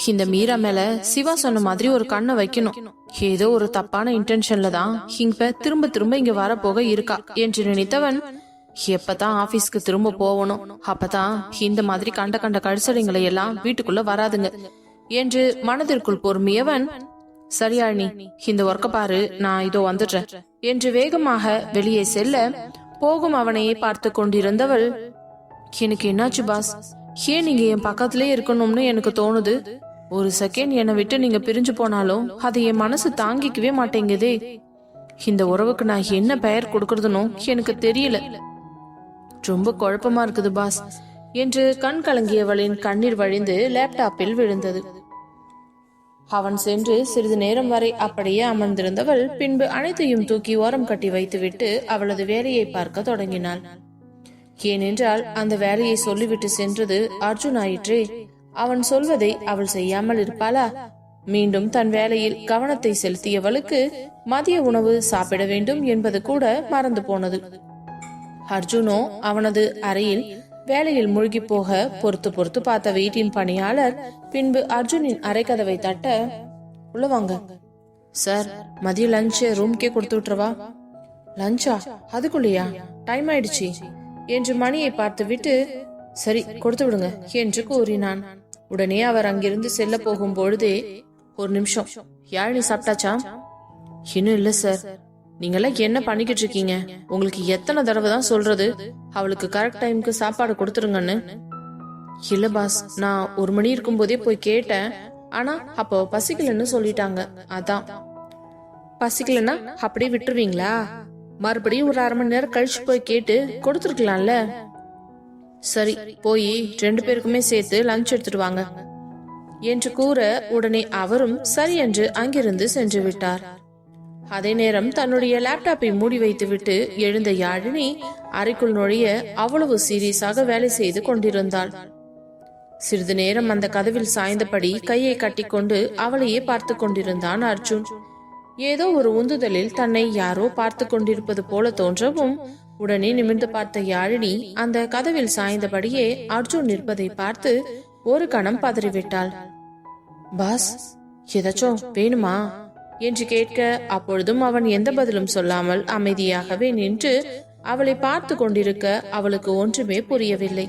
இந்த மீரா மேல சிவா சொன்ன மாதிரி ஒரு கண்ணை வைக்கணும். ஏதோ ஒரு தப்பான இன்டென்ஷன்ல தான் இங்க திரும்ப திரும்ப இங்க வரப்போக இருக்கா என்று நினைத்தவன், எப்பதான் ஆபீஸ்க்கு திரும்ப போகணும், அப்பதான் இந்த மாதிரி கண்ட கண்ட கழிச்சடைங்களை எல்லாம் வீட்டுக்குள்ள வராதுங்க என்று மனதிற்குள் பொறுமியவன், சரியாழி இந்த ஒர்க்க பாரு, நான் இதோ வந்துடுறேன் என்று வேகமாக வெளியே செல்ல, போகும் அவனையே பார்த்து கொண்டிருந்தவள், எனக்கு என்னாச்சு பாஸ், ஏன் நீங்க என் பக்கத்திலே இருக்கணும்னு எனக்கு தோணுது. ஒரு செகண்ட் என்னை விட்டு நீங்க பிரிஞ்சு போனாலும் அதை என் மனசு தாங்கிக்கவே மாட்டேங்குதே. இந்த உறவுக்கு நான் என்ன பெயர் கொடுக்கறதுனோ எனக்கு தெரியல. ரொம்ப குழப்பமா இருக்குது பாஸ் என்று கண் கலங்கியவளின் கண்ணீர் வழிந்து லேப்டாப்பில் விழுந்தது. அவன் சென்று சிறிது நேரம் வரை அப்படியே அமர்ந்திருந்தவள் பின்பு அனைத்தையும் தூக்கி ஓரம் கட்டி வைத்துவிட்டு அவளது வேலையை பார்க்க தொடங்கினாள். ஏனென்றால் அந்த வேலையை சொல்லிவிட்டு சென்றது அர்ஜுன் ஆயிற்றே. அவன் சொல்வதை அவள் செய்யாமல் இருப்பாளா? மீண்டும் தன் வேலையில் கவனத்தை செலுத்தியவளுக்கு மதிய உணவு சாப்பிட வேண்டும் என்பது கூட மறந்து போனது. அர்ஜுனோ அவனது அறையில் வேலையில் மூழ்கி போக பொறுத்து பொறுத்து பார்த்த வீட்டின் பணியாளர் பின்பு அர்ஜுனின் அறை கதவை தட்ட, உள்ள வாங்க சார், மதிய லஞ்ச் ரூம்கே கொடுத்து விட்டுறவா? லஞ்சா? அதுக்குள்ளயா? டைம் ஆயிடுச்சு என்று மணியை பார்த்து விட்டு, சரி கொடுத்து விடுங்க என்று கூறினான். உடனே அவர் அங்கிருந்து செல்ல போகும் பொழுதே, ஒரு நிமிஷம், யாழினி சாப்பிட்டாச்சா? இன்னும் இல்ல சார். நீங்கெல்லாம் என்ன பண்ணிக்கிட்டு இருக்கீங்க? உங்களுக்கு எத்தனை தடவை தான் சொல்றது அவளுக்கு கரெக்ட் டைமுக்கு சாப்பாடு கொடுத்துருங்கன்னு? இல்ல பாஸ், நான் 1 மணி இருக்கும் போதே போய் கேட்டேன். ஆனா அப்போ பசிக்கலன்னு சொல்லிட்டாங்க. அதான். பசிக்கலன்னா அப்படியே விட்டுருவீங்களா? மறுபடியும் ஒரு 1/2 மணி நேரம் கழிச்சு போய் கேட்டு கொடுத்துருக்கலாம்ல. சரி, போய் 2 பேருக்குமே சேர்த்து லஞ்ச் எடுத்துட்டு வாங்க என்று கூற, உடனே அவரும் சரி என்று அங்கிருந்து சென்று விட்டார். அதே நேரம் தன்னுடைய லேப்டாப்பை மூடி வைத்துவிட்டு எழுந்த யாழினி அறைக்குள் நுழைய அவ்வளவு சீரியஸாக வேலை செய்து கொண்டிருந்தாள். சிறிது நேரம் அந்த கதவில் சாய்ந்தபடி கையை கட்டிக்கொண்டு அவளையே பார்த்து கொண்டிருந்தான் அர்ஜுன். ஏதோ ஒரு உந்துதலில் தன்னை யாரோ பார்த்து கொண்டிருப்பது போல தோன்றவும், உடனே நிமிர்ந்து பார்த்த யாழினி அந்த கதவில் சாய்ந்தபடியே அர்ஜுன் நிற்பதை பார்த்து ஒரு கணம் பதறிவிட்டாள். பாஸ், ஏதாச்சும் வேணுமா என்று கேட்க, அப்பொழுதும் அவன் எந்த பதிலும் சொல்லாமல் அமைதியாகவே நின்று அவளை பார்த்து கொண்டிருக்க அவளுக்கு ஒன்றுமே புரியவில்லை.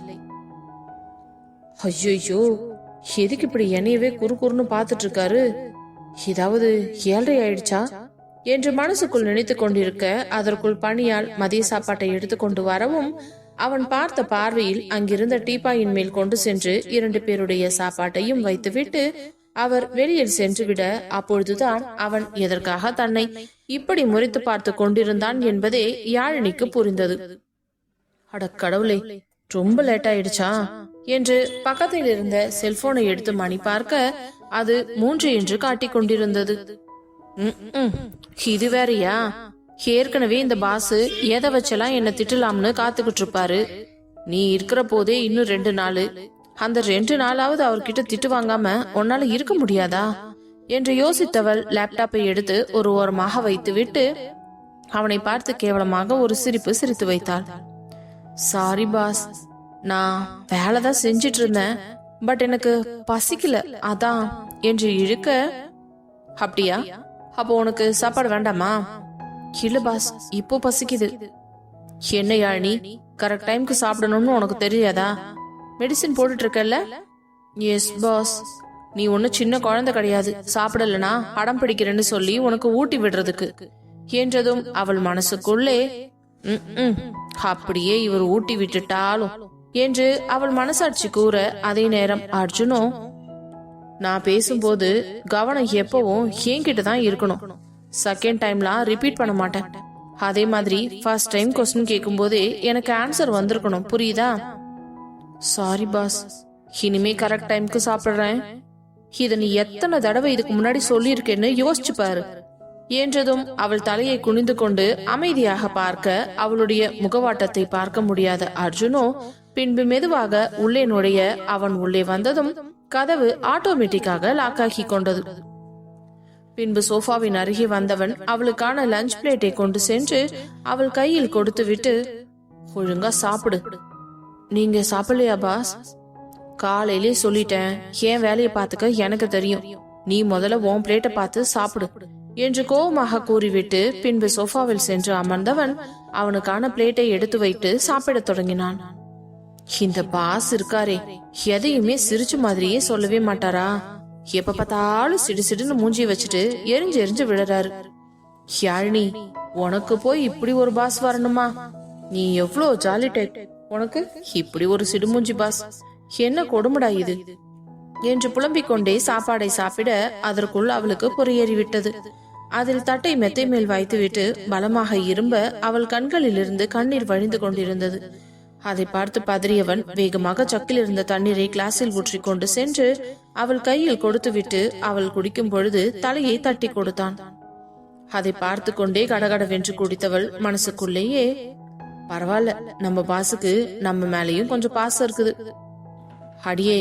ஐயோ, எதுக்கு இப்படி என்னையவே குறுன்னு பாத்துட்டு இருக்காரு? ஏதாவது 7:30 ஆயிடுச்சா என்று மனசுக்குள் நினைத்து கொண்டிருக்க, அதற்குள் பணியால் மதிய சாப்பாட்டை எடுத்துக்கொண்டு வரவும், அவன் பார்த்த பார்வையில் அங்கிருந்த டீப்பாயின் மேல் கொண்டு சென்று 2 பேருடைய சாப்பாட்டையும் வைத்துவிட்டு அவர் வெளியில் சென்று விட, அப்பொழுதுதான் அவன் எதற்காக தன்னை இப்படி முறைத்து பார்த்து கொண்டிருந்தான் என்பதே யாழினிக்கு புரிந்தது. அட கடவுளே, ரொம்ப லேட் ஆயிடுச்சா என்று பக்கத்தில் இருந்த செல்போனை எடுத்து மணி பார்க்க அது 3 என்று காட்டிக் கொண்டிருந்தது. இது வேறையா? ஏற்கனவே இந்த பாஸ் எதை வச்செல்லாம் என்ன திட்டலாம்னு காத்துக்கிட்டு இருப்பாரு. நீ இருக்கிற போதே இன்னும் 2 நாள், அந்த 2 நாளாவது அவர்கிட்ட திட்டு வாங்காம உன்னால இருக்க முடியாதா என்று யோசித்தவள் லேப்டாப்பை எடுத்து ஒரு ஓரமாக வைத்து விட்டு அவனை பார்த்து கேவலமாக ஒரு சிரிப்பு சிரித்து வைத்தாள். சாரி பாஸ், நான் வேலைதான் செஞ்சிட்டு இருந்தேன், பட் எனக்கு பசிக்கல அதான் என்று இழுக்க, அப்படியா? அப்போ உனக்கு சாப்பாடு வேண்டாமா? இல்ல பாஸ், இப்போ பசிக்குது. என்ன யாழினி, கரெக்ட் டைம்க்கு சாப்பிடணும்னு உனக்கு தெரியாதா? மெடிசின் போட்டுட்டு இருக்கல? Yes boss. நீ ஒண்ணு சின்ன குழந்தை கிடையாது, சாப்பிடலனா அடம் பிடிக்கிறேன்னு சொல்லி உனக்கு ஊட்டி விடுறதுக்கு என்றதும் அவள் மனசுக்குள்ளே, அப்படியே இவர் ஊட்டி விட்டுட்டாலும் என்று அவள் மனசாட்சி கூற, அதே நேரம் அர்ஜுனோ, நான் பேசும்போது கவனம் எப்பவும் என்கிட்ட தான் இருக்கணும். செகண்ட் டைம்லாம் ரிப்பீட் பண்ண மாட்டேன். அதே மாதிரி ஃபர்ஸ்ட் டைம் கொஸ்டின் கேட்கும் போதே எனக்கு ஆன்சர் வந்திருக்கணும், புரியுதா? சாரி பாஸ், இனிமே கரெக்ட் டைம்க்கு சாப்பிடுறேன். இத நீ எத்தனை தடவை இதுக்கு முன்னாடி சொல்லியிருக்கேன்னு யோசிச்சு பாரு என்றதும் அவள் தலையை குனிந்து கொண்டு அமைதியாக பார்க்க, அவளுடைய முகவாட்டத்தை பார்க்க முடியாத அர்ஜுனோ பின்பு மெதுவாக உள்ளே நுழைய, அவன் உள்ளே வந்ததும் கதவு ஆட்டோமேட்டிக்காக லாக்காகி கொண்டது. பின்பு சோஃபாவின் அருகே வந்தவன் அவளுக்கான லஞ்ச் பிளேட்டை கொண்டு சென்று அவள் கையில் கொடுத்து விட்டு, ஒழுங்கா சாப்பிடு. நீங்க சாப்பிடலையா பாஸ்? காலையிலே சொல்லிட்டேன், என் வேலையை பார்த்துக்க எனக்கு தெரியும், நீ முதல்ல உன் பிளேட்டை பார்த்து சாப்பிடு என்று கோபமாக கூறிவிட்டு பின்பு சோஃபாவில் சென்று அமர்ந்தவன் அவனுக்கான பிளேட்டை எடுத்து வைத்து சாப்பிடத் தொடங்கினான். இந்த பாஸ் இருக்காரே, எதையுமே சிரிச்சு மாதிரியே சொல்லவே மாட்டாரா? எப்ப பார்த்தாலும் சிடு சிடுன்னு மூஞ்சி வச்சுட்டு எரிஞ்சு எரிஞ்சு விழுறாரு. யாழினி, உனக்கு போய் இப்படி ஒரு பாஸ் வரணுமா? நீ எவ்வளவு ஜாலி டைப், உனக்கு இப்படி ஒரு சிடுமூஞ்சி பாஸ், என்ன கொடுமடா இது என்று புலம்பிக் கொண்டே சாப்பாடை சாப்பிட அதற்குள் அவளுக்கு பொறியேறிவிட்டது. அதில் தட்டை மெத்தை மேல் வைத்துவிட்டு பலமாக இரும்ப அவள் கண்களிலிருந்து கண்ணீர் வழிந்து கொண்டிருந்தது. அதை பார்த்து பதறியவன் வேகமாக சக்கில் இருந்த தண்ணீரை கிளாஸில் ஊற்றி கொண்டு சென்று அவள் கையில் கொடுத்துவிட்டு அவள் குடிக்கும் பொழுது தலையை தட்டி கொடுத்தான். அதை பார்த்து கொண்டே கடகடவென்று குடித்தவள் மனசுக்குள்ளேயே, பரவாயில்ல, நம்ம பாசுக்கு நம்ம மேலேயும் கொஞ்சம் பாசம் இருக்குது. அடியே,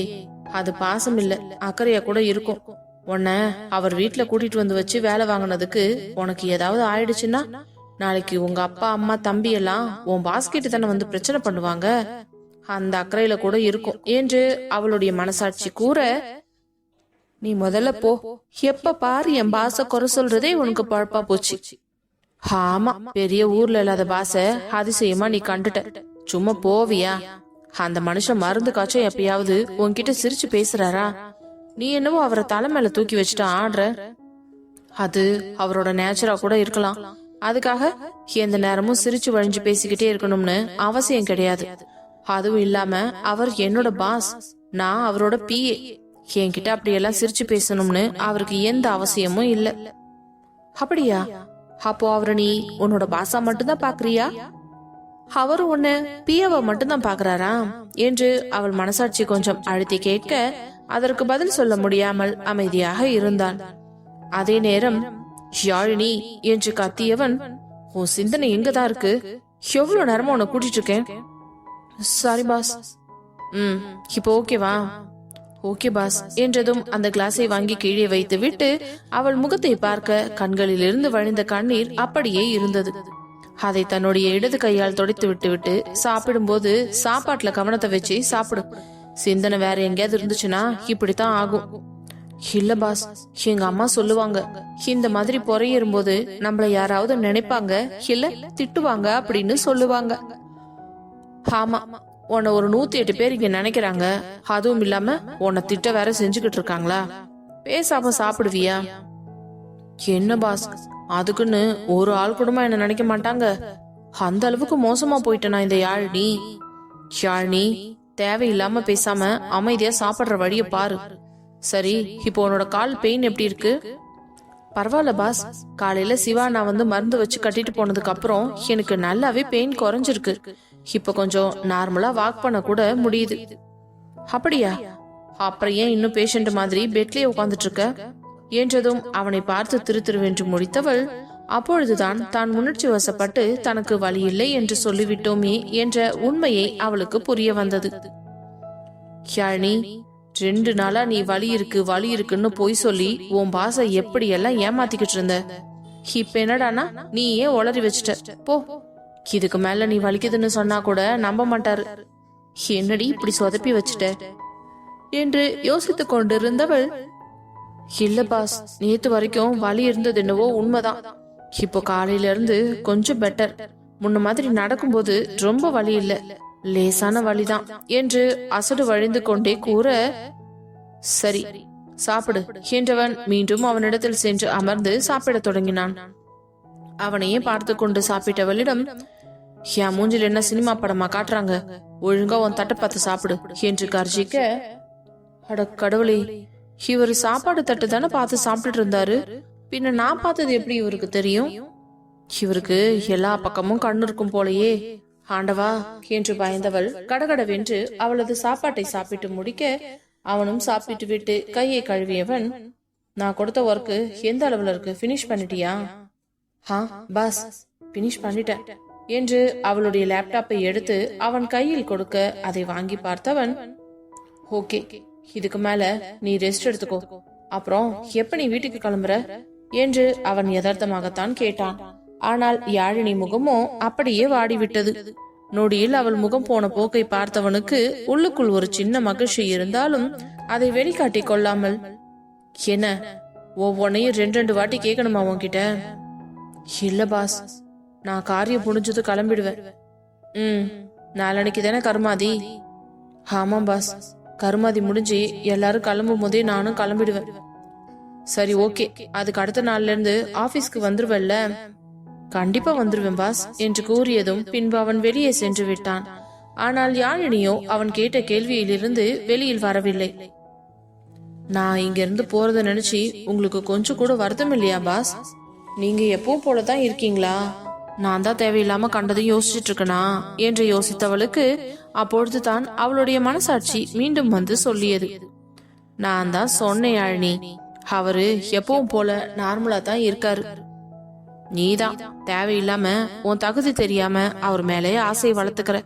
அது பாசம் இல்ல, அக்கறையா கூட இருக்கும். உன்னை அவர் வீட்டுல கூட்டிட்டு வந்து வச்சு வேலை வாங்கினதுக்கு உனக்கு ஏதாவது ஆயிடுச்சுன்னா நாளைக்கு உங்க அப்பா அம்மா தம்பி எல்லாம் உன் பாஸ்கெட்டு தானே வந்து பிரச்சனை பண்ணுவாங்க, அந்த அக்கறையில கூட இருக்கும் என்று அவளுடைய மனசாட்சி கூற, நீ முதல்ல போ, எப்ப பாரு என் பாச குறை சொல்றதே உனக்கு பழப்பா போச்சு. ஆமா, பெரிய ஊர்ல இல்லாத பாச அதிசயமா நீ கண்டுட்ட, சும்மா போவியா? அந்த மனுஷன் மருந்து காய்ச்சம் எப்பயாவது உன்கிட்ட சிரிச்சு பேசுறாரா? நீ என்னவோ அவரை தலை மேல தூக்கி வச்சுட்டு ஆடுற. அது அவரோட நேச்சரா கூட இருக்கலாம், அதுக்காக எந்த நேரமும் சிரிச்சு வழிஞ்சு பேசிக்கிட்டே இருக்கணும்னு அவசியம் கிடையாது. அதுவும் இல்லாம அவர் என்னோட பாஸ், நான் அவரோட பிஏ, என்கிட்ட அப்படியெல்லாம் சிரிச்சு பேசணும்னு அவருக்கு எந்த அவசியமும் இல்ல. அப்படியா? அப்போ அவரை நீ உன்னோட பாசா மட்டும்தான் பாக்குறியா? அவரு உன்ன பிஏவ மட்டும்தான் பாக்குறாரா என்று அவள் மனசாட்சி கொஞ்சம் அழுத்தி கேட்க அதற்கு பதில் சொல்ல முடியாமல் அமைதியாக இருந்தான். அதே நேரம், யாழினி என்று கத்தியவன், உன் சிந்தனை எங்கதான் இருக்கு? எவ்வளவு நேரமா உன்னை கூட்டிட்டு இருக்கேன். Sorry boss. இப்போ ஓகேவா? ஓகே பாஸ் என்றதும் அந்த கிளாஸை வாங்கி கீழே வைத்து விட்டு அவள் முகத்தை பார்க்க கண்களிலிருந்து வழிந்த கண்ணீர் அப்படியே இருந்தது. அதை தன்னுடைய இடது கையால் துடைத்து விட்டு சாப்பிடும்போது சாப்பாட்டுல கவனத்தை வச்சு சாப்பிடு, சிந்தனை வேற எங்கேயாவது இருந்துச்சுன்னா இப்படித்தான் ஆகும். இல்ல பாஸ், எங்க அம்மா சொல்லுவாங்க, இந்த மாதிரி பொறையேறும்போது நம்மள யாராவது நினைப்பாங்க இல்ல திட்டுவாங்க அப்படின்னு சொல்லுவாங்க. ஆமா, உன்னை ஒரு 108 பேர் இங்க நினைக்கிறாங்க, அதுவும் இல்லாம உன்னை திட்ட வேற செஞ்சுக்கிட்டு இருக்காங்களா? பேசாம சாப்பிடுவியா? என்ன பாஸ், அதுக்குன்னு ஒரு ஆள் கூடமா என்ன நினைக்க மாட்டாங்க? அந்த அளவுக்கு மோசமா போயிட்டேனா இந்த யாழினி? யாழினி, தேவையில்லாம பேசாம அமைதியா சாப்பிடுற வழிய பாரு. சரி, இப்போ உன்னோட கால் பெயின் எப்படி இருக்கு? பரவாயில்ல பாஸ், காலையில சிவா நான் வந்து மருந்து வச்சு கட்டிட்டு போனதுக்கு அப்புறம் எனக்கு நல்லாவே பெயின் குறைஞ்சிருக்கு. இப்ப கொஞ்சம் நார்மலா வாக் பண்ண கூட முடியுது. அப்படியா? அப்புறம் ஏன் இன்னும் பேஷண்ட் மாதிரி பெட்லயே உட்கார்ந்துட்டு இருக்க என்றதும் அவனை பார்த்து திருத்திருவென்று முடித்தவள், அப்பொழுதுதான் தான் உணர்ச்சி வசப்பட்டு தனக்கு வழி இல்லை என்று சொல்லிவிட்டோமே என்ற உண்மையை அவளுக்கு புரிய வந்தது. யாழினி, 2 நாளா நீ வலி இருக்குன்னு போய் சொல்லி உன் பாச எப்படி எல்லாம் ஏமாத்திக்கிட்டு இருந்த. இப்ப என்னடானா நீ ஏன் உளறி வச்சுட்ட? போ, இதுக்கு மேல நீ வலிக்குதுன்னு சொன்னா கூட நம்ப மாட்டாரு. என்னடி இப்படி சொதப்பி வச்சுட்ட என்று யோசித்துக் கொண்டிருந்தவள், இல்ல பாஸ், நேத்து வரைக்கும் வலி இருந்தது என்னவோ உண்மைதான். இப்போ காலையில இருந்து கொஞ்சம் பெட்டர். முன்ன மாதிரி நடக்கும்போது ரொம்ப வலி இல்ல, லேசான வலிதான் என்று அசடு வழிந்து கொண்டே கூற, சரி சாப்பிடு என்றவன் மீண்டும் அவனிடத்தில் சென்று அமர்ந்து சாப்பிடத் தொடங்கினான். அவனையே பார்த்து கொண்டு சாப்பிட்டவளிடம், என் மூஞ்சில் என்ன சினிமா படமா காட்டுறாங்க, ஒழுங்கா உன் தட்டை பார்த்து சாப்பிடு என்று கர்ஜிக்க, அட கடவுளே, இவரு சாப்பாடு தட்டு தானே பார்த்து சாப்பிட்டுட்டு இருந்தாரு, பின்ன நான் பார்த்தது எப்படி இவருக்கு தெரியும்? இவருக்கு எல்லா பக்கமும் கண்ணு இருக்கும் போலயே, ஆண்டவா என்று பயந்தவள் கடகடவென்று அவளது சாப்பாட்டை சாப்பிட்டு முடிக்க அவனும் சாப்பிட்டு விட்டு கையை கழுவியவன், நான் கொடுத்த ஒர்க்கு எந்த அளவுல இருக்கு, பினிஷ் பண்ணிட்டியா? பாஸ், பினிஷ் பண்ணிட்டேன் என்று அவளுடைய லேப்டாப்பை எடுத்து அவன் கையில் கொடுக்க அதை வாங்கி பார்த்தவன், ஓகே, இதுக்கு மேல நீ ரெஸ்ட் எடுத்துக்கோ, அப்புறம் எப்ப நீ வீட்டுக்கு கிளம்புற என்று அவன் யதார்த்தமாகத்தான் கேட்டான். ஆனால் யாழினி முகமோ அப்படியே வாடிவிட்டது. நொடியில் அவள் முகம் போன போக்கை பார்த்தவனுக்கு உள்ளுக்குள் ஒரு சின்ன மகிழ்ச்சி இருந்தாலும் அதை வெளிக்காட்டி கொள்ளாமல், என்ன ஒவ்வொன்னையும் 2 வாட்டி கேட்கணுமா உன்கிட்ட? இல்ல பாஸ், நான் காரியம் புடிஞ்சது கிளம்பிடுவேன். நாளன்னைக்கு தானே கருமாதி? ஆமாம் பாஸ், கருமாதி முடிஞ்சு எல்லாரும் கிளம்பும் போதே நானும் கிளம்பிடுவேன். சரி ஓகே, அதுக்கு அடுத்த நாள்ல இருந்து ஆபீஸ்க்கு வந்துருவல்ல? கண்டிப்பா வந்துருவேன் பாஸ் என்று கூறியதும் பின்பு அவன் வெளியே சென்று விட்டான். ஆனால் யாழினியோ அவன் கேட்ட கேள்வியிலிருந்து வெளியில் வரவில்லை. நான் இங்க இருந்து போறத நினைச்சு உங்களுக்கு கொஞ்சம் கூட வருத்தம் இல்லையா பாஸ்? நீங்க எப்பவும் போலதான் இருக்கீங்களா? நான் தான் தேவையில்லாம கண்டதையும் யோசிச்சுட்டு இருக்கனா என்று யோசித்தவளுக்கு அப்பொழுது தான் அவளுடைய மனசாட்சி மீண்டும் வந்து சொல்லியது. நான் தான் சொன்னேன் யாழினி, அவரு எப்பவும் போல நார்மலா தான் இருக்காரு. நீதான் தேவையில்லாம உன் தகுதி தெரியாம அவர் மேலே ஆசையை வளர்த்துக்கிற.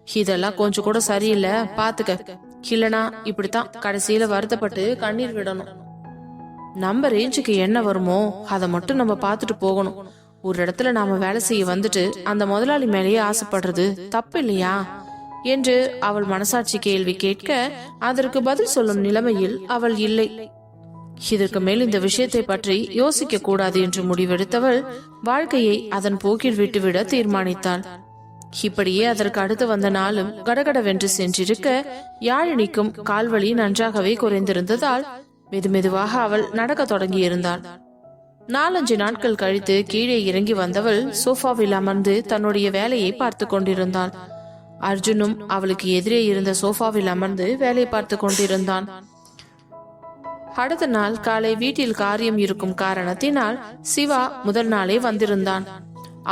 இதெல்லாம் கொஞ்சம் கூட சரியில்லை, பாத்துக்க. இல்லனா இப்படித்தான் கடைசியில வருத்தப்பட்டு கண்ணீர் விடணும். நம்ம ரேஞ்சுக்கு என்ன வருமோ அதை மட்டும் நம்ம பாத்துட்டு போகணும். ஒரு இடத்துல நாம வேலை செய்ய வந்துட்டு அந்த முதலாளி மேலேயே ஆசைப்படுறது தப்பு இல்லையா என்று அவள் மனசாட்சி கேள்வி கேட்க அதற்கு பதில் சொல்லும் நிலைமையில் அவள் இல்லை. இதற்கு மேல் இந்த விஷயத்தை பற்றி யோசிக்க கூடாது என்று முடிவெடுத்தவள் வாழ்க்கையை அதன் போக்கில் விட்டுவிட தீர்மானித்தாள். இப்படியே அதற்கு அடுத்து வந்த நாளும் கடகடவென்று சென்றிருக்க யாழினிக்கும் கால்வலி நன்றாகவே குறைந்திருந்ததால் மெதுமெதுவாக அவள் நடக்க தொடங்கியிருந்தாள். 4-5 நாட்கள் கழித்து கீழே இறங்கி வந்தவள் சோஃபாவில் அமர்ந்து தன்னுடைய வேலையை பார்த்து கொண்டிருந்தாள். அர்ஜுனும் அவளுக்கு எதிரே இருந்த சோஃபாவில் அமர்ந்து வேலை பார்த்து கொண்டிருந்தான். அடுத்த நாள் காலை வீட்டில் காரியம் இருக்கும் காரணத்தினால் சிவா முதல் நாளே வந்திருந்தான்.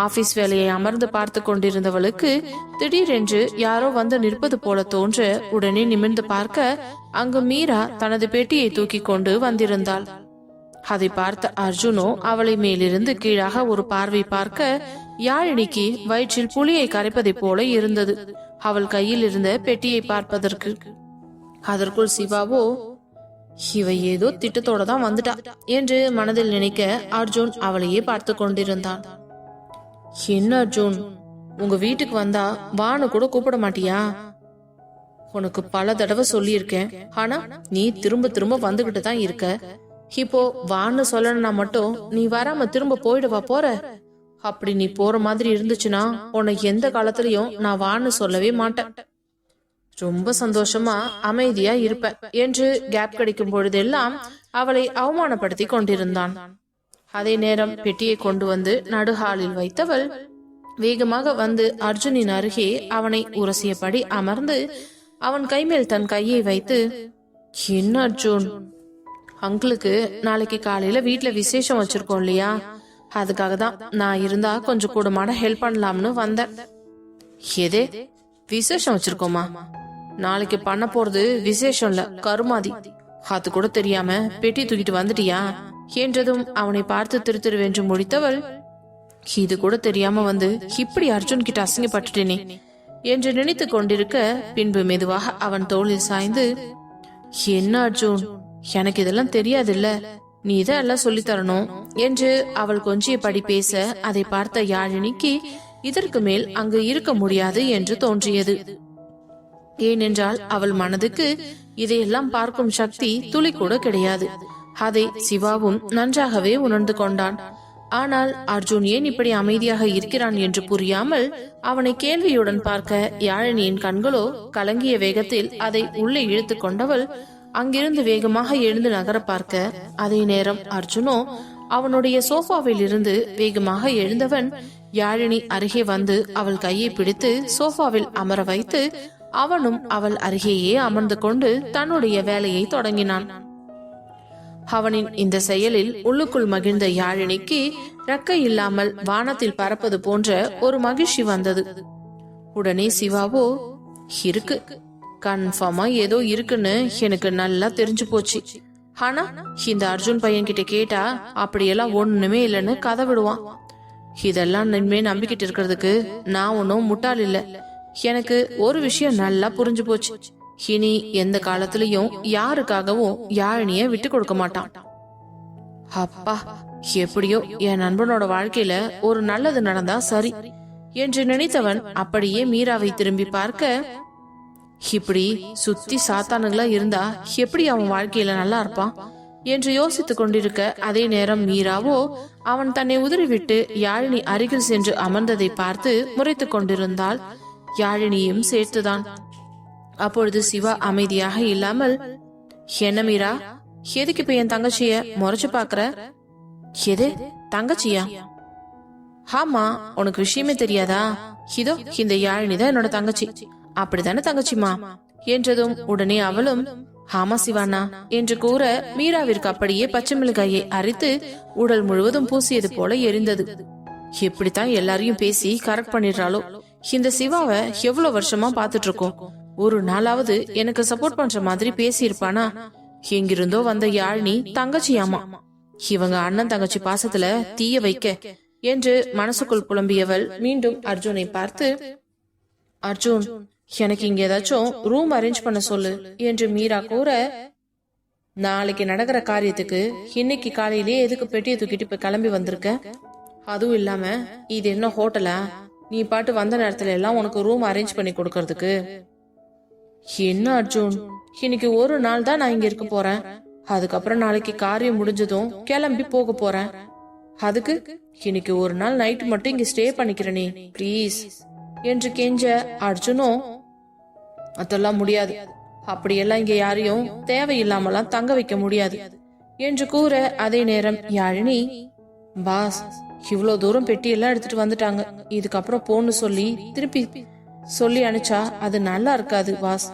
ஆபீஸ் வேலையை அமர்ந்து பார்த்து கொண்டிருந்தவளுக்கு திடீரென்று யாரோ வந்து நிற்பது போல தோன்ற உடனே நிமிர்ந்து பார்க்க அங்கு மீரா தனது பெட்டியை தூக்கி கொண்டு வந்திருந்தாள். அதை பார்த்த அர்ஜுனோ அவளை மேலிருந்து கீழாக ஒரு பார்வை பார்க்க யாழினிக்கு வயிற்றில் புளியை கரைப்பதை போல இருந்தது அவள் கையில் இருந்த பெட்டியை பார்ப்பதற்கு. அதற்குள் சிவாவோ, இவ ஏதோ திட்டத்தோட தான் வந்துட்டா என்று மனதில் நினைக்க அர்ஜுன் அவளையே பார்த்து கொண்டிருந்தான். என்ன அர்ஜுன், உங்க வீட்டுக்கு வந்தா வான்னு கூட கூப்பிட மாட்டியா? உனக்கு பல தடவை சொல்லியிருக்கேன், ஆனா நீ திரும்ப திரும்ப வந்துகிட்டு தான் இருக்க. இப்போ வான்னு சொல்லணும்னா மட்டும் நீ வராம திரும்ப போயிடுவா போற? அப்படி நீ போற மாதிரி இருந்துச்சுன்னா உன்னை எந்த காலத்திலயும் நான் வான்னு சொல்லவே மாட்டேன். ரொம்ப சந்தோஷமா அமைதியா இருப்ப என்று கேப் கிடைக்கும் பொழுதெல்லாம் அவளை அவமானப்படுத்தி கொண்டிருந்தான். அதே நேரம் பெட்டியை கொண்டு வந்து நடுஹாலில் வைத்தவள் வேகமாக வந்து அர்ஜுனின் அருகே அவனை உரசியபடி அமர்ந்து அவன் கைமேல் தன் கையை வைத்து, என்ன அர்ஜுன், அங்கிளுக்கு நாளைக்கு காலையில வீட்டுல விசேஷம் வச்சிருக்கோம் இல்லையா, அதுக்காக தான் நான் இருந்தா கொஞ்சம் கூடமாட ஹெல்ப் பண்ணலாம்னு வந்தேன். எதே விசேஷம் வச்சிருக்கோமா? நாளைக்கு பண்ண போறது விசேஷம் இல்ல, கருமாதி. அது கூட தெரியாம பெட்டி தூக்கிட்டு வந்துட்டியா என்றதும் அவனை பார்த்து திருத்திருவென்று முடித்தவள், இது கூட தெரியாம வந்து இப்படி அர்ஜுன் கிட்ட அசிங்கப்பட்டுட்டேனே என்று நினைத்து கொண்டிருக்க பின்பு மெதுவாக அவன் தோளில் சாய்ந்து, என்ன அர்ஜுன், எனக்கு இதெல்லாம் தெரியாதுல்ல, நீ இதை எல்லாம் சொல்லி தரணும் என்று அவள் கொஞ்சியபடி பேச அதை பார்த்த யாழினிக்கு இதற்கு மேல் அங்கு இருக்க முடியாது என்று தோன்றியது. ஏனென்றால் அவள் மனதுக்கு இதையெல்லாம் பார்க்கும் சக்தி துளி கூட கிடையாது. அதை சிவாவும் நன்றாகவே உணர்ந்து கொண்டான். ஆனால் அர்ஜுன் ஏன் இப்படி அமைதியாக இருக்கிறான் என்று புரியாமல் அவனை கேள்வியுடன் பார்க்க யாழினியின் கண்களோ கலங்கிய வேகத்தில் அதை உள்ளே இழுத்து கொண்டவள் அங்கிருந்து வேகமாக எழுந்து நகர பார்க்க, அதே நேரம் அர்ஜுனோ அவனுடைய சோஃபாவில் இருந்து வேகமாக எழுந்தவன் யாழினி அருகே வந்து அவள் கையை பிடித்து சோஃபாவில் அமர வைத்து அவனும் அவள் அருகேயே அமர்ந்து கொண்டு தன்னுடைய வேலையை தொடங்கினான். அவனின் இந்த செயலில் உள்ளுக்குள் மகிழ்ந்த யாழினிக்கு ரெக்கை இல்லாமல் வானத்தில் பறப்பது போன்ற ஒரு மகிழ்ச்சி வந்தது. உடனே சிவாவோ, இருக்கு, கன்ஃபார்மா ஏதோ இருக்குன்னு எனக்கு நல்லா தெரிஞ்சு போச்சு. ஆனா இந்த அர்ஜுன் பையன் கிட்ட கேட்டா அப்படியெல்லாம் ஒண்ணுமே இல்லைன்னு கதை விடுவான். இதெல்லாம் இனிமே நம்பிக்கிட்டு இருக்கிறதுக்கு நான் ஒன்னும் முட்டாள் இல்ல. எனக்கு ஒரு விஷயம் நல்லா புரிஞ்சு போச்சு. இனி எந்த காலத்திலயும் யாருக்காகவும் யாழினிய விட்டு கொடுக்க மாட்டான். அப்பா, எப்படியோ என் நண்பனோட வாழ்க்கையில ஒரு நல்லது நடந்தா சரி. என்று நினைத்தவன் அப்படியே மீராவை திரும்பி பார்க்க, இப்படி சுத்தி சாத்தானுங்களா இருந்தா எப்படி அவன் வாழ்க்கையில நல்லா இருப்பான் என்று யோசித்துக் கொண்டிருக்க, அதே நேரம் மீராவோ அவன் தன்னை உதறிவிட்டு யாழினி அருகில் சென்று அமர்ந்ததை பார்த்து முறைத்துக் கொண்டிருந்தாள். யாழினியும் சேர்த்துதான். அப்பொழுது சிவா அமைதியாக இல்லாமல், என்ன மீரா, எதுக்கு இப்ப என் தங்கச்சிய முறைச்சு பாக்குற? எது தங்கச்சியா? ஆமா, உனக்கு விஷயமே தெரியாதா? இதோ இந்த யாழினிதான் என்னோட தங்கச்சி. அப்படித்தானே தங்கச்சிமா என்றதும் உடனே அவளும், ஆமா சிவானா என்று கூற, மீராவிற்கு அப்படியே பச்சை மிளகாயை அரைத்து உடல் முழுவதும் பூசியது போல எரிந்தது. எப்படித்தான் எல்லாரையும் பேசி கரெக்ட் பண்ணிடுறாளோ. இந்த சிவாவை எவ்வளவு வருஷமா பாத்துட்டு இருக்கோம். ஒரு நாளாவது எனக்கு சப்போர்ட் பண்ற மாதிரி பேசி இருப்பானா? எங்கிருந்தோ வந்த யாழினி தங்கச்சியாமா. இவங்க அண்ணன் தங்கச்சி பாசத்துல தீய வைக்க என்று மனசுக்குள் புலம்பியவள் மீண்டும் அர்ஜுனை பார்த்து, அர்ஜுன், எனக்கு இங்க ஏதாச்சும் ரூம் அரேஞ்ச் பண்ண சொல்லு என்று மீரா கூற, நாளைக்கு நடக்கிற காரியத்துக்கு இன்னைக்கு காலையிலே எதுக்கு பெட்டியை தூக்கிட்டு இப்ப கிளம்பி வந்திருக்க? அதுவும் இல்லாம இது என்ன ஹோட்டலா? நீ பாட்டு வந்த நேரத்துல எல்லாம் உனக்கு ரூம் அரேஞ்ச் பண்ணி கொடுக்கறதுக்கு? என்ன அர்ஜுன், இன்னைக்கு ஒரு நாள் தான் நான் இங்க இருக்க போறேன். அதுக்கப்புறம் நாளைக்கு காரியம் முடிஞ்சதும் கிளம்பி போக போறேன். அதுக்கு இன்னைக்கு ஒரு நாள் நைட் மட்டும் இங்க ஸ்டே பண்ணிக்கிறனே ப்ளீஸ் என்று கெஞ்ச, அர்ஜுனும் அதெல்லாம் முடியாது, அப்படியெல்லாம் இங்க யாரையும் தேவையில்லாமலாம் தங்க வைக்க முடியாது என்று கூற, அதே நேரம் யாழினி, பாஸ் இவ்வளவு தூரம் பெட்டி எல்லாம் எடுத்துட்டு வந்துட்டாங்க, இதுக்கப்புறம் போன்னு சொல்லி திருப்பி சொல்லி அனுப்பிச்சா அது நல்லா இருக்காது பாஸ்.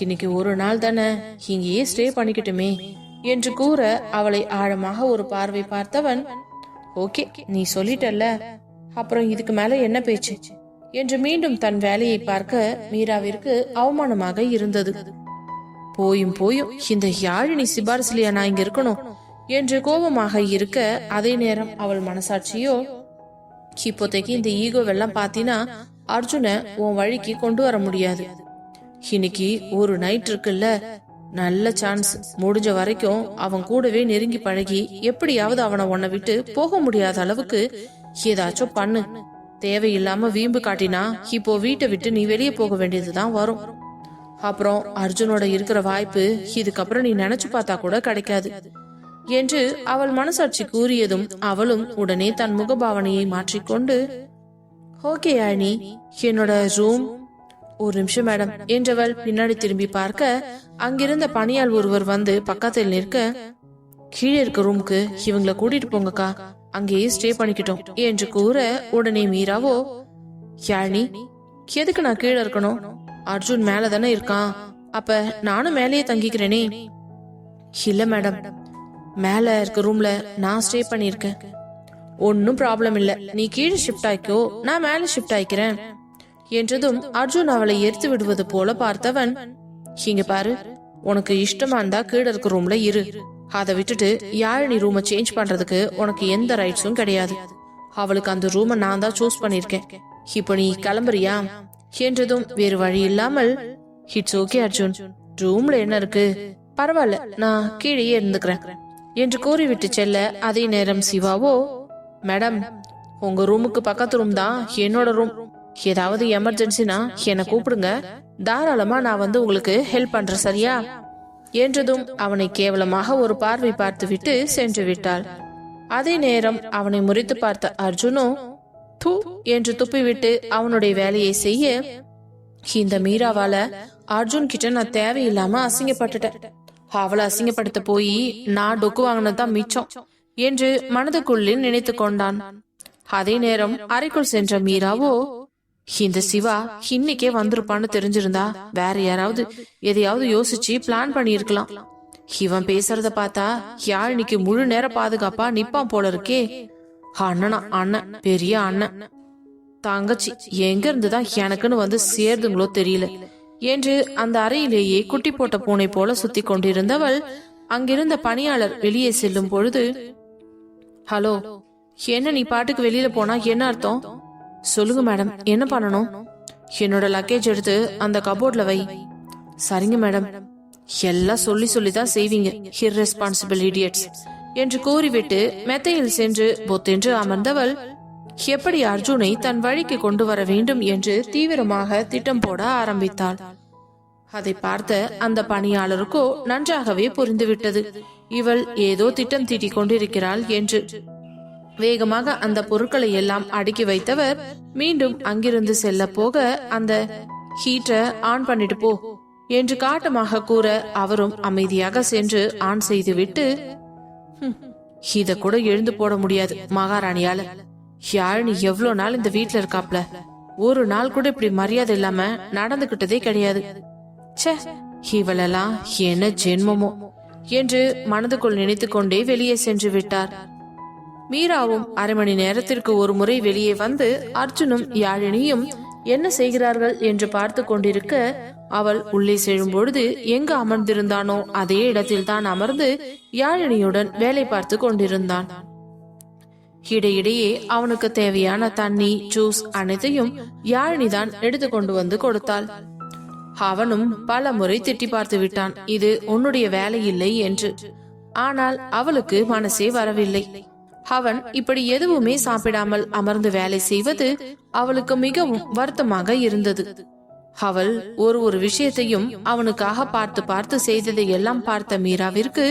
இன்னைக்கு ஒரு நாள் தானே, இங்கேயே ஸ்டே பண்ணிக்கிட்டுமே என்று கூற, அவளை ஆழமாக ஒரு பார்வை பார்த்தவன், ஓகே நீ சொல்லிட்டல்ல, அப்புறம் இதுக்கு மேல என்ன பேச்சு என்று மீண்டும் தன் வேலையை பார்க்க மீராவிற்கு அவமானமாக இருந்தது. போயும் போயும் இந்த யாழினி சிபாரிசுலையா நான் இங்க இருக்கணும் என்று கோபமாக இருக்க, அதே நேரம் அவள் மனசாட்சியோ, இப்போதைக்கு இந்த ஈகோவெல்லாம் பாத்தீனா அர்ஜுன உன் வழிக்கு கொண்டு வர முடியாது. இன்னைக்கு ஒரு நைட் இருக்குல்ல, நல்ல சான்ஸ். முடிஞ்ச வரைக்கும் அவன் கூடவே நெருங்கி பழகி எப்படியாவது அவனை உன்னை விட்டு போக முடியாத அளவுக்கு ஏதாச்சும் பண்ணு. தேவையில்லாம வீம்பு காட்டினா இப்போ வீட்டை விட்டு நீ வெளியே போக வேண்டியதுதான் வரும். அப்புறம் அர்ஜுனோட இருக்கிற வாய்ப்பு இதுக்கப்புறம் நீ நினைச்சு பார்த்தா கூட கிடைக்காது என்று அவள் மனசாட்சி கூறியதும் அவளும் உடனே தன் முகபாவனையை மாற்றிக்கொண்டு, ஓகே யாழினி, என்னோட ரூம். ஒரு நிமிஷம் மேடம் என்றவள் பின்னாடி திரும்பி பார்க்க, அங்கிருந்த பணியாள் ஒருவர் வந்து பக்கத்தில் நிற்க, கீழே இருக்க ரூமுக்கு இவங்களை கூட்டிட்டு போங்கக்கா, அங்கேயே ஸ்டே பண்ணிக்கிட்டோம் என்று கூற, உடனே மீராவோ, யாழினி எதுக்கு நான் கீழே இருக்கணும்? அர்ஜுன் மேல தானே இருக்கான், அப்ப நானும் மேலேயே தங்கிக்கிறேனே. இல்ல மேடம், மேல இருக்க ரூம்ல நான் ஸ்டே பண்ணிருக்கேன். ஒன்னும் ப்ராப்ளம் இல்ல, நீ கீழே ஷிஃப்ட் ஆயிக்கோ, நான் மேல ஷிஃப்ட் ஆயிக்கிறேன் என்றதும் அர்ஜுன் அவளை எரித்து விடுவது போல பார்த்தவன், இங்க பாரு, உனக்கு இஷ்டமா இருந்தா கீழே இருக்க ரூம்ல இரு, அதை விட்டுட்டு யாழினி ரூமை சேஞ்ச் பண்றதுக்கு உனக்கு எந்த ரைட்ஸும் கிடையாது. அவளுக்கு அந்த ரூமை நான் தான் சூஸ் பண்ணிருக்கேன். இப்போ நீ கிளம்புறியா என்றதும் வேறு வழி இல்லாமல், இட்ஸ் ஓகே அர்ஜுன், ரூம்ல என்ன இருக்கு, பரவாயில்ல, நான் கீழே இருந்துக்கிறேன் என்று கூறிவிட்டு செல்ல, அதே நேரம் சிவாவோ, மேடம் உங்க ரூமுக்கு பக்கத்து ரூம் தான் என்னோட ரூம், ஏதாவது எமர்ஜென்சினா என்ன கூப்பிடுங்க, தாராளமா நான் வந்து உங்களுக்கு ஹெல்ப் பண்றேன் சரியா என்றதும் அவனை கேவலமாக ஒரு பார்வை பார்த்து விட்டு சென்று விட்டாள். அதே நேரம் அவனை முறித்து பார்த்த அர்ஜுனும் தூ என்று துப்பிவிட்டு அவனுடைய வேலையை செய்ய, இந்த மீராவால அர்ஜுன் கிட்ட நான் தேவையில்லாம அசிங்கப்பட்டுட்டேன், அவளை அசிங்கப்படுத்த போய் நான் டொக்கு வாங்கினதுதான் மிச்சம் என்று மனதுக்குள்ளே நினைத்து கொண்டான். அதே நேரம் அறைக்குள் சென்ற மீராவோ, இந்த சிவா இன்னைக்கே வந்திருப்பான்னு தெரிஞ்சிருந்தா வேற யாராவது எதையாவது யோசிச்சு பிளான் பண்ணிருக்கலாம். இவன் பேசுறத பார்த்தா யாழினிக்கு முழு நேர பாதுகாப்பா நிப்பான் போல இருக்கே. அண்ணனா அண்ணன், பெரிய அண்ணன், தங்கச்சி எங்க இருந்துதான் எனக்குன்னு வந்து சேர்ந்துங்களோ தெரியல என்று அந்த அறையிலேயே குட்டி போட்ட பூனை போல சுத்தி கொண்டிருந்தவள் அங்கிருந்த பணியாளர் வெளியே செல்லும் பொழுது, ஹலோ, என்ன நீ பாட்டுக்கு வெளியில போனா என்ன அர்த்தம்? சொல்லுங்க மேடம், என்ன பண்ணணும்? என்னோட லக்கேஜ் எடுத்து அந்த கபோர்ட்ல வை. சரிங்க மேடம். எல்லாம் சொல்லி சொல்லிதான் செய்வீங்க, irresponsible idiots என்று கூறிவிட்டு மெத்தையில் சென்று பொத்தென்று அமர்ந்தவள், எப்படி அர்ஜுனை தன் வழிக்கு கொண்டு வர வேண்டும் என்று தீவிரமாக திட்டம் போட ஆரம்பித்தாள். அதை பார்த்த அந்த பணியாளருக்கோ நன்றாகவே புரிந்துவிட்டது, இவள் ஏதோ திட்டம் தீட்டிக் கொண்டிருக்கிறாள் என்று. வேகமாக அந்த பொருட்களை எல்லாம் அடுக்கி வைத்தவர் மீண்டும் அங்கிருந்து செல்ல போக, அந்த ஹீட்டரை ஆன் பண்ணிட்டு போ என்று காட்டமாக கூற, அவரும் அமைதியாக சென்று ஆன் செய்துவிட்டு, இத கூட எழுந்து போட முடியாது மகாராணியால. யாழினி எவ்வளவு நாள் இந்த வீட்டுல இருக்காப்ல, ஒரு நாள் கூட இப்படி மரியாதை இல்லாம நடந்துகிட்டதே கிடையாது. ச்சே, இவளெல்லாம் என்ன ஜென்மமோ என்று மனதுக்குள் நினைத்து கொண்டே வெளியே சென்று விட்டார். மீராவும் அரை மணி நேரத்திற்கு ஒரு முறை வெளியே வந்து அர்ஜுனும் யாழினியும் என்ன செய்கிறார்கள் என்று பார்த்து கொண்டிருக்க, அவள் உள்ளே செல்லும் பொழுது எங்கு அமர்ந்திருந்தானோ அதே இடத்தில் தான் அமர்ந்து யாழினியுடன் வேலை பார்த்து கொண்டிருந்தான். இடையிடையே அவனுக்கு தேவையான தண்ணி, ஜூஸ் அனைத்தையும் யாழினிதான் எடுத்து கொண்டு வந்து கொடுத்தாள். அவனும் பல முறை திட்டி பார்த்து விட்டான், இது உன்னுடைய வேலை இல்லை என்று. ஆனால் அவளுக்கு மனசே வரவில்லை. அவன் இப்படி எதுவுமே சாப்பிடாமல் அமர்ந்து வேலை செய்வது அவளுக்கு மிகவும் வருத்தமாக இருந்தது. அவள் ஒரு விஷயத்தையும் அவனுக்காக பார்த்து பார்த்து செய்ததை எல்லாம் பார்த்த மீராவிற்கு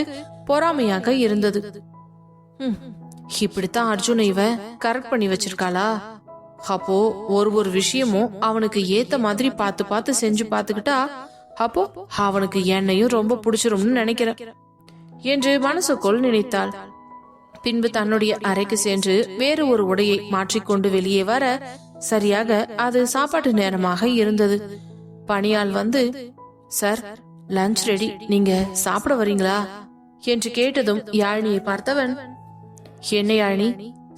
பொறாமையாக இருந்தது. இப்படித்தான் அர்ஜுன இவ கரெக்ட் பண்ணி வச்சிருக்காளா? அப்போ ஒரு விஷயமும் அவனுக்கு ஏத்த மாதிரி பார்த்து பார்த்து செஞ்சு பார்த்துக்கிட்டா அப்போ அவனுக்கு என்னையும் ரொம்ப பிடிச்சிரும்னு நினைக்கிறேன் என்று மனசுக்குள் நினைத்தாள். பின்பு தன்னுடைய அறைக்கு சென்று வேறு ஒரு உடையை மாற்றிக்கொண்டு வெளியே வர, சரியாக அது சாப்பாட்டு நேரமாக இருந்தது. பணியாள் வந்து, சார் லஞ்ச் ரெடி, நீங்க சாப்பிட வரீங்களா என்று கேட்டதும் யாழினியை பார்த்தவன், என்ன யாழினி,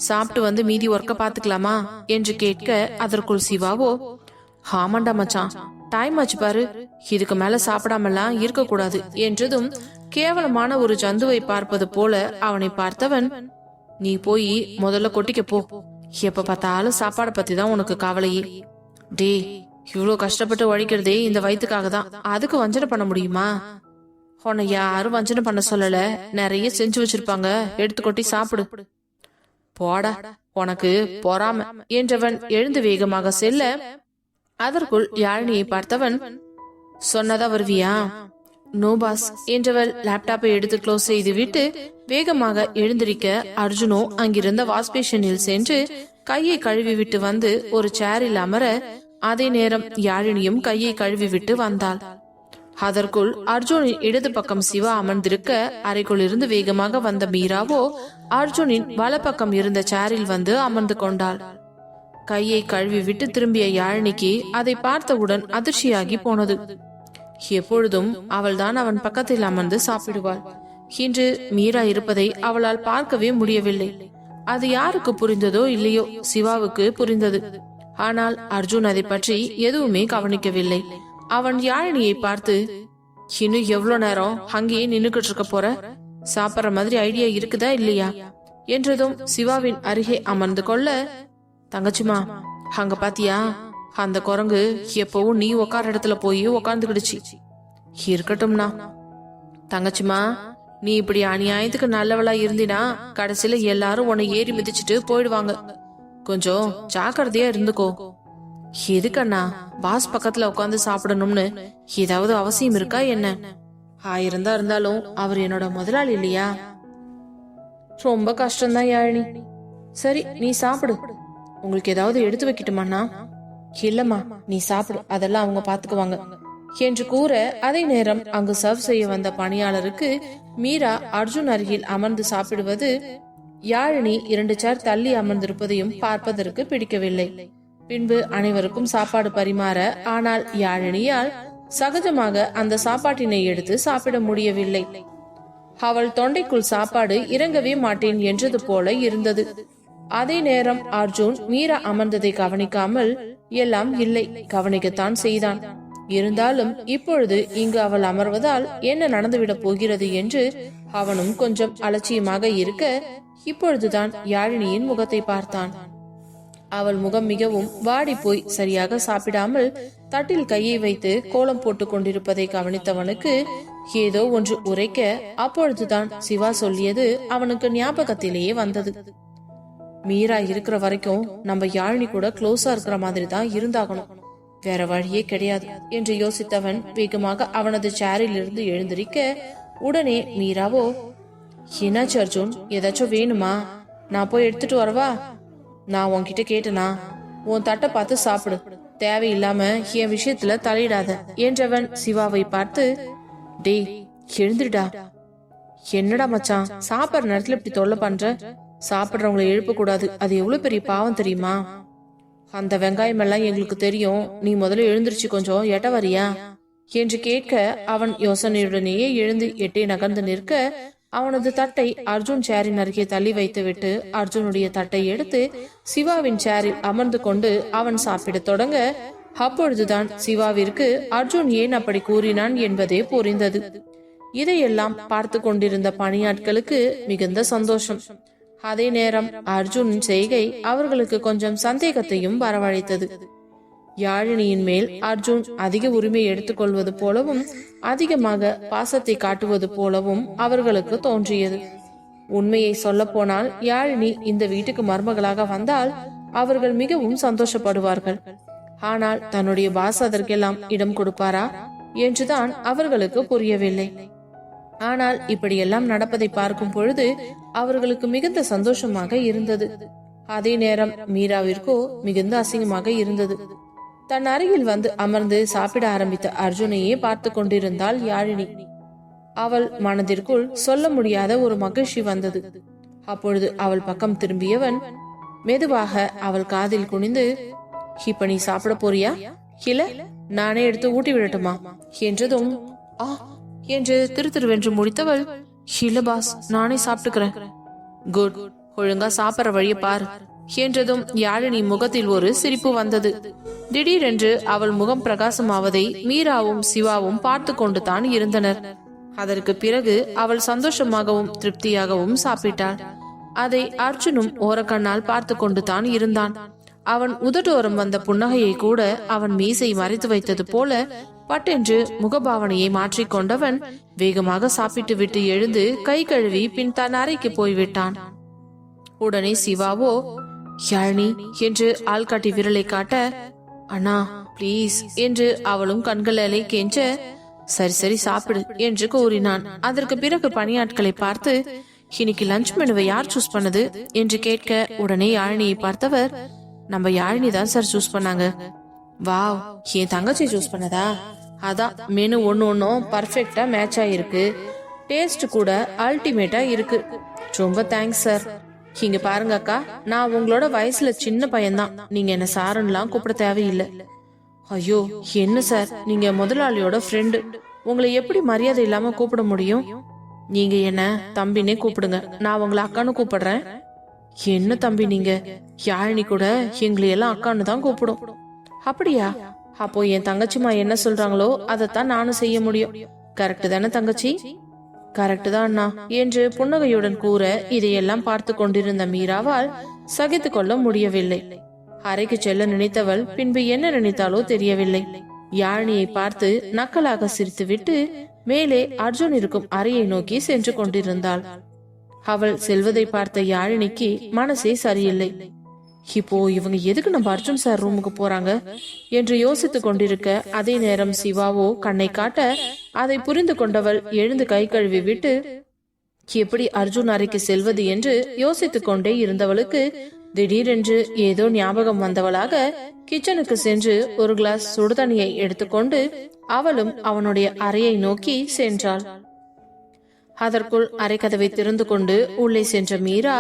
சாப்பிட்டு வந்து மீதி ஒர்க்க பாத்துக்கலாமா என்று கேட்க, அதற்குள் சிவாவோ, ஆமாண்டா மச்சான், டைம் ஆச்சு பாரு, இதுக்கு மேல சாப்பிடாமலாம் இருக்க கூடாது என்றதும் கேவலமான ஒரு ஜந்துவை பார்ப்பது போல அவனை பார்த்தவன், நீ போய் முதல்ல கொட்டிக்க போ, எப்ப பார்த்தாலும் சாப்பாட பத்தி தான் உனக்கு கவலையே. டே, இவ்வளவு கஷ்டப்பட்டு உழைக்கிறதே இந்த வயிற்றுக்காக தான், அதுக்கு வஞ்சனை பண்ண முடியுமா? உன்னை யாரும் வஞ்சனை பண்ண சொல்லல, நிறைய செஞ்சு வச்சிருப்பாங்க, எடுத்து கொட்டி சாப்பிடு. போடா, உனக்கு பொறாம என்றவன் எழுந்து வேகமாக செல்ல, அதற்குள் யாழினியை பார்த்தவன், சொன்னதா வருவியா? நோ பாஸ் என்றவள் லேப்டாப்பை எடுத்து க்ளோஸ் செய்து விட்டு வேகமாக எழுந்திருக்க, அர்ஜுனோ அங்கிருந்த வாஷ்பேஷனில் சென்று கையை கழுவி விட்டு வந்து ஒரு சேரில் அமர, அதே நேரம் யாழினியும் கையை கழுவி விட்டு வந்தாள். அதற்குள் அர்ஜுனின் இடது பக்கம் சிவா அமர்ந்திருக்க, அறைக்குள் இருந்து வேகமாக வந்த மீராவோ அர்ஜுனின் வலப்பக்கம் இருந்த சேரில் வந்து அமர்ந்து கொண்டாள். கையை கழுவி விட்டு திரும்பிய யாழினிக்கு அதை பார்த்தவுடன் அதிர்ச்சியாகி போனது. எப்பொழுதும் அவள்தான் அவன் பக்கத்தில் அமர்ந்து சாப்பிடுவாள். இன்று மீரா இருப்பதை அவளால் பார்க்கவே முடியவில்லை. அது யாருக்கு புரிந்ததோ இல்லையோ, சிவாவுக்கு புரிந்தது. ஆனால் அர்ஜுன் அதை பற்றி எதுவுமே கவனிக்கவில்லை. அவன் யாழினியை பார்த்து, இன்னும் எவ்வளவு நேரம் அங்கேயே நின்னுக்கிட்டு இருக்க போற? சாப்பிட்ற மாதிரி ஐடியா இருக்குதா இல்லையா என்றதும் சிவாவின் அருகே அமர்ந்து கொள்ள, தங்கச்சிமா அங்க பாத்தியா, அந்த குரங்கு எப்பவும் நீ உக்கார இடத்துல போய் உக்காந்துக்கிடுச்சு. இருக்கட்டும்னா தங்கச்சிமா, நீ இப்படி அநியாயத்துக்கு நல்லவளா இருந்தினா கடைசியில எல்லாரும் உன்னை ஏறி மிதிச்சுட்டு போயிடுவாங்க. கொஞ்சம் ஜாக்கிரதையா இருந்துக்கோ. எதுக்கண்ணா பாஸ் பக்கத்துல உட்காந்து சாப்பிடணும்னு ஏதாவது அவசியம் இருக்கா என்ன? ஆயிரம் தான் இருந்தாலும் அவர் என்னோட முதலாளி இல்லையா? ரொம்ப கஷ்டம்தான் யாழினி. சரி, நீ சாப்பிடு. உங்களுக்கு ஏதாவது எடுத்து வைக்கட்டுமாண்ணா? இல்லம்மா, நீ சாப்பிடு, அதெல்லாம் அவங்க பாத்துக்குவாங்க என்று கூற, அதே நேரம் அங்கு சர்வ் செய்ய வந்த பணியாளருக்கு மீரா அர்ஜுன் அருகில் அமர்ந்து சாப்பிடுவது, யாழினி 2 சேர் தள்ளி அமர்ந்திருப்பதையும் பார்ப்பதற்கு பிடிக்கவில்லை. பின்பு அனைவருக்கும் சாப்பாடு பரிமாற, ஆனால் யாழினியால் சகஜமாக அந்த சாப்பாட்டினை எடுத்து சாப்பிட முடியவில்லை. அவள் தொண்டைக்குள் சாப்பாடு இறங்கவே மாட்டேன் என்றது போல இருந்தது. அதே நேரம் அர்ஜுன் மீரா அமர்ந்ததை கவனிக்காமல், எல்லாம் இல்லை, கவனிக்கத்தான் செய்தான். இருந்தாலும் இப்பொழுது இங்கு அவள் அமர்வதால் என்ன நடந்துவிடப் போகிறது என்று அவனும் கொஞ்சம் அலட்சியமாக இருக்க, இப்பொழுதுதான் யாழினியின் முகத்தை பார்த்தான். அவள் முகம் மிகவும் வாடி போய் சரியாக சாப்பிடாமல் தட்டில் கையை வைத்து கோலம் போட்டுக் கொண்டிருப்பதை கவனித்தவனுக்கு ஏதோ ஒன்று உரைக்க, அப்பொழுதுதான் சிவா சொல்லியது அவனுக்கு ஞாபகத்திலேயே வந்தது. மீரா இருக்கிற வரைக்கும் நம்ம யாழினி கூட க்ளோஸா இருக்கிற மாதிரி தான் இருந்தாகணும், வேற வழியே கிடையாது என்று யோசித்தவன் வேகமாக அவனது சேரில் இருந்து எழுந்திருக்க, உடனே மீராவோ, என்னாச்சு அர்ஜுன், ஏதாச்சும் வேணுமா? நான் போய் எடுத்துட்டு வரவா? நான் உன்கிட்ட கேட்டனா? உன் தட்டை பார்த்து சாப்பிடு, தேவையில்லாம என் விஷயத்துல தலையிடாத என்றவன் சிவாவை பார்த்து, டேய் எழுந்துடா. என்னடா மச்சான், சாப்பிட்ற நேரத்துல இப்படி தொல்லை பண்ற? சாப்பிடுறவங்களை எழுப்ப கூடாது, அது எவ்வளவு பெரிய பாவம் தெரியுமா? அந்த வெங்காயம் எல்லாம் எங்களுக்கு தெரியும், நீ முதல்ல எழுந்திருச்சு கொஞ்சம் எட்ட வரியா என்று கேட்க, அவன் யோசனையுடனேயே எழுந்து எட்டே நகர்ந்து நிற்க, அவனது தட்டை அர்ஜுன் சேரின் அருகே தள்ளி வைத்துவிட்டு அர்ஜுனுடைய தட்டை எடுத்து சிவாவின் சேரில் அமர்ந்து கொண்டு அவன் சாப்பிட தொடங்க, அப்பொழுதுதான் சிவாவிற்கு அர்ஜுன் ஏன் அப்படி கூறினான் என்பதே புரிந்தது. இதையெல்லாம் பார்த்து கொண்டிருந்த பணியாட்களுக்கு மிகுந்த சந்தோஷம். அதே நேரம் அர்ஜுனின் செய்கை அவர்களுக்கு கொஞ்சம் சந்தேகத்தையும் வரவழைத்தது. யாழினியின் மேல் அர்ஜுன் அதிக உரிமை எடுத்துக்கொள்வது போலவும் அதிகமாக பாசத்தை காட்டுவது போலவும் அவர்களுக்கு தோன்றியது. உண்மையை சொல்ல போனால் யாழினி இந்த வீட்டுக்கு மருமகளாக வந்தால் அவர்கள் மிகவும் சந்தோஷப்படுவார்கள். ஆனால் தன்னுடைய பாஸ் அதற்கெல்லாம் இடம் கொடுப்பாரா என்றுதான் அவர்களுக்கு புரியவில்லை. ஆனால் இப்படியெல்லாம் நடப்பதை பார்க்கும் பொழுது அவர்களுக்கு மிகுந்த சந்தோஷமாக இருந்தது. அதே நேரம் மீராவிற்கோ மிகுந்த அசிங்கமாக இருந்தது. தன் அருகில் வந்து அமர்ந்து சாப்பிட ஆரம்பித்த அர்ஜுனையே பார்த்து கொண்டிருந்தாள் யாழினி. அவள் மனதிற்குள் சொல்ல முடியாத ஒரு மகிழ்ச்சி வந்தது. அப்பொழுது அவள் பக்கம் திரும்பியவன் மெதுவாக அவள் காதில் குனிந்து, இப்ப நீ சாப்பிட போறியா இல்ல நானே எடுத்து ஊட்டி விடட்டுமா என்றதும் ஆ என்று திருத்திருவென்று முடித்தவள், இல்ல பாஸ், நானே சாப்பிட்டுக்கிறேன். குட், ஒழுங்கா சாப்பிட்ற வழிய பாரு என்றதும் யாழினி முகத்தில் ஒரு சிரிப்பு வந்தது. திடீரென்று அவள் முகம் பிரகாசமாவதை மீராவும் சிவாவும் பார்த்து கொண்டு தான் இருந்தனர். அதற்கு பிறகு அவள் சந்தோஷமாகவும் திருப்தியாகவும் சாப்பிட்டாள். அதை அர்ஜுனும் ஓரக்கண்ணால் பார்த்து கொண்டு தான் இருந்தான். அவன் உதட்டோரம் வந்த புன்னகையை கூட அவன் மீசை மறைத்து வைத்தது போல பட்டென்று முகபாவனையை மாற்றிக்கொண்டவன் வேகமாக சாப்பிட்டு விட்டு எழுந்து கை கழுவி பின் தன் அறைக்கு போய்விட்டான். உடனே சிவாவோ, யாழினி என்று ஆள்காட்டி விரலை காட்ட, அண்ணா பிளீஸ் என்று அவளும் கண்களை கெஞ்ச, சரி சரி சாப்பிடு என்று கூறினான். அதற்கு பிறகு பணியாட்களை பார்த்து, இன்னைக்கு லஞ்ச் மெனுவை யார் சூஸ் பண்ணது என்று கேட்க, உடனே யாழினியை பார்த்தவர், நம்ம யாழினி தான் சார் சூஸ் பண்ணாங்க. வாவ், என் தங்கச்சி சூஸ் பண்ணதா? அதான் மெனு ஒன்னும் பர்ஃபெக்டா மேட்ச் ஆயிருக்கு, டேஸ்ட் கூட அல்டிமேட்டா இருக்கு. ரொம்ப தேங்க்ஸ் சார். இங்க பாருங்க அக்கா, நான் உங்களோட வயசுல சின்ன பையன்தான், நீங்க என்ன சாருன்னுலாம் கூப்பிட தேவையில்லை. ஐயோ என்ன சார், நீங்க முதலாளியோட ஃப்ரெண்டு, உங்களை எப்படி மரியாதை இல்லாம கூப்பிட முடியும்? நீங்க என்ன தம்பினே கூப்பிடுங்க, நான் உங்களை அக்கான்னு கூப்பிடுறேன். என்ன தம்பி நீங்க, யாழினி கூட எங்களை எல்லாம் அக்கான்னு தான் கூப்பிடும். அப்படியா? அப்போ என் தங்கச்சிமா என்ன சொல்றாங்களோ அதைத்தான் நானும் செய்ய முடியும். கரெக்ட் தானே தங்கச்சி? கரெக்ட் தான் அண்ணா என்று புன்னகையுடன் கூற, இதையெல்லாம் பார்த்து கொண்டிருந்த மீராவால் சகித்து கொள்ள முடியவில்லை. அறைக்கு செல்ல நினைத்தவள் பின்பு என்ன நினைத்தாலோ தெரியவில்லை. யாழினியை பார்த்து நக்கலாக சிரித்துவிட்டு மேலே அர்ஜுன் இருக்கும் அறையை நோக்கி சென்று கொண்டிருந்தாள். அவள் செல்வதை பார்த்த யாழினிக்கு மனசே சரியில்லை. இப்போ இவங்க எதுக்கு நம்ம அர்ஜுன் சார் ரூமுக்கு போறாங்க என்று யோசித்துக் கொண்டிருக்க, அதே நேரம் சிவாவோ கண்ணை காட்ட, அதை புரிந்து கொண்டவள் எழுந்து கை கழுவி விட்டு எப்படி அர்ஜுன் அறைக்கு செல்வது என்று யோசித்துக் கொண்டே இருந்தவளுக்கு திடீரென்று ஏதோ ஞாபகம் வந்தவளாக கிச்சனுக்கு சென்று ஒரு கிளாஸ் சுடுதண்ணியை எடுத்துக்கொண்டு அவளும் அவனுடைய அறையை நோக்கி சென்றாள். அதற்குள் அறை கதவை திறந்து கொண்டு உள்ளே சென்ற மீரா,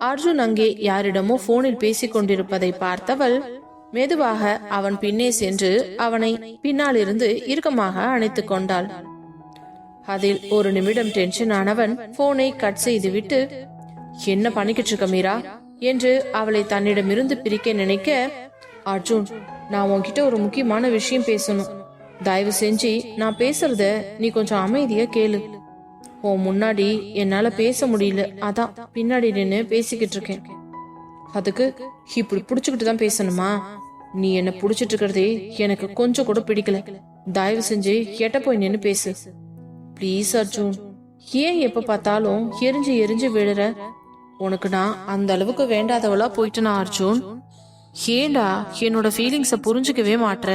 அர்ஜுன் அங்கே யாரிடமோ போனில் பேசிக் கொண்டிருப்பதை பார்த்தவள் மெதுவாக அவன் பின்னே சென்று அவனை பின்னால் இருந்து இறுக்கமாக அணைத்துக் கொண்டாள். அதில் ஒரு நிமிடம் டென்ஷன் ஆனவன் போனை கட் செய்துவிட்டு, என்ன பண்ணிக்கிட்டு இருக்க மீரா என்று அவளை தன்னிடமிருந்து பிரிக்க நினைக்க, அர்ஜுன், நான் உன்கிட்ட ஒரு முக்கியமான விஷயம் பேசணும், தயவு செஞ்சு நான் பேசுறத நீ கொஞ்சம் அமைதியா கேளு. உன் முன்னாடி என்னால பேச முடியல, அதான் பின்னாடி நின்னு பேசிக்கிட்டு இருக்கேன். அதுக்கு இப்படி புடிச்சுக்கிட்டு தான் பேசணுமா? நீ என்ன புடிச்சிட்டு இருக்கிறதே எனக்கு கொஞ்சம் கூட பிடிக்கல. தயவு செஞ்சு எட்ட போய் நின்னு பேசு பிளீஸ் அர்ஜுன். ஏன் எப்ப பார்த்தாலும் எரிஞ்சு எரிஞ்சு விழுற? உனக்கு நான் அந்த அளவுக்கு வேண்டாதவளா போயிட்டேனா அர்ஜுன்? ஏண்டா என்னோட ஃபீலிங்ஸ புரிஞ்சுக்கவே மாட்ற?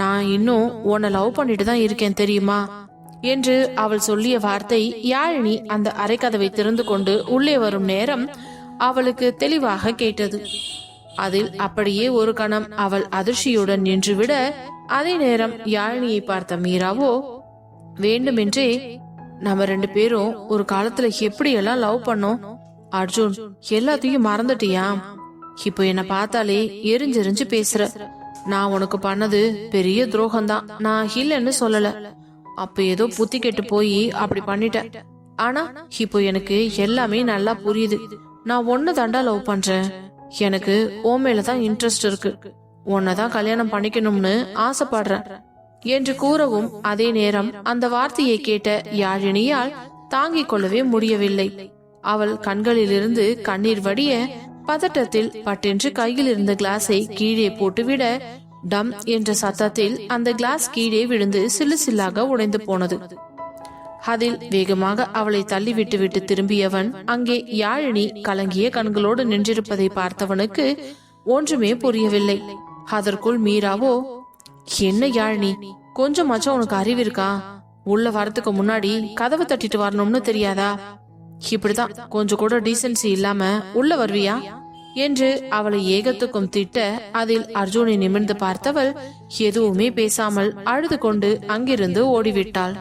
நான் இன்னும் உன்னை லவ் பண்ணிட்டு தான் இருக்கேன் தெரியுமா என்று அவள் சொல்லிய வார்த்தை யாழினி அந்த அரைக்கதவை திறந்து கொண்டு உள்ளே வரும் நேரம் அவளுக்கு தெளிவாக கேட்டது. அதில் அப்படியே ஒரு கணம் அவள் அதிர்ச்சியுடன் நின்றுவிட, அதே நேரம் யாழினியை பார்த்த மீராவோ வேண்டுமென்றே நம்ம 2 பேரும் ஒரு காலத்துல எப்படியெல்லாம் லவ் பண்ணோம் அர்ஜுன், எல்லாத்தையும் மறந்துட்டியா? இப்போ என்ன பார்த்தாலே எரிஞ்செரிஞ்சு பேசுற. நான் உனக்கு பண்ணது பெரிய துரோகம்தான், நான் இல்லைன்னு சொல்லல. அப்ப ஏதோ புத்தி கெட்டு போய் அப்படி பண்ணிட்டேன். ஆனா இப்போ எனக்கு எல்லாமே நல்லா புரியுது. நான் ஒன்னு தாண்டா லவ் பண்றேன். எனக்கு உன் மேலதான் இன்ட்ரெஸ்ட் இருக்கு. உன்னதான் கல்யாணம் பண்ணிக்கணும்னு ஆசைப்படுறேன் என்று கூறவும், அதே நேரம் அந்த வார்த்தையை கேட்ட யாழினியால் தாங்கிக் கொள்ளவே முடியவில்லை. அவள் கண்களிலிருந்து கண்ணீர் வடிய பதட்டத்தில் பட்டென்று கையில் இருந்த கிளாஸை கீழே போட்டுவிட, டம் என்ற சத்தத்தில் அந்த கிளாஸ் கீழே விழுந்து சில்லு சில்லாக உடைந்து போனது. அதில் வேகமாக அவளை தள்ளிவிட்டு விட்டு திரும்பியவன் அங்கே யாழினி கலங்கிய கண்களோடு நின்றிருப்பதை பார்த்தவனுக்கு ஒன்றுமே புரியவில்லை. அதற்குள் மீராவோ, என்ன யாழினி, கொஞ்சமாச்சும் உனக்கு அறிவு இருக்கா? உள்ள வரத்துக்கு முன்னாடி கதவை தட்டிட்டு வரணும்னு தெரியாதா? இப்படிதான் கொஞ்சம் கூட டீசென்சி இல்லாம உள்ள வருவியா என்று அவளை ஏகத்துக்கும் திட்ட, அதில் அர்ஜுனை நிமிர்ந்து பார்த்தவள் எதுவுமே பேசாமல் அழுது கொண்டு அங்கிருந்து ஓடிவிட்டாள்.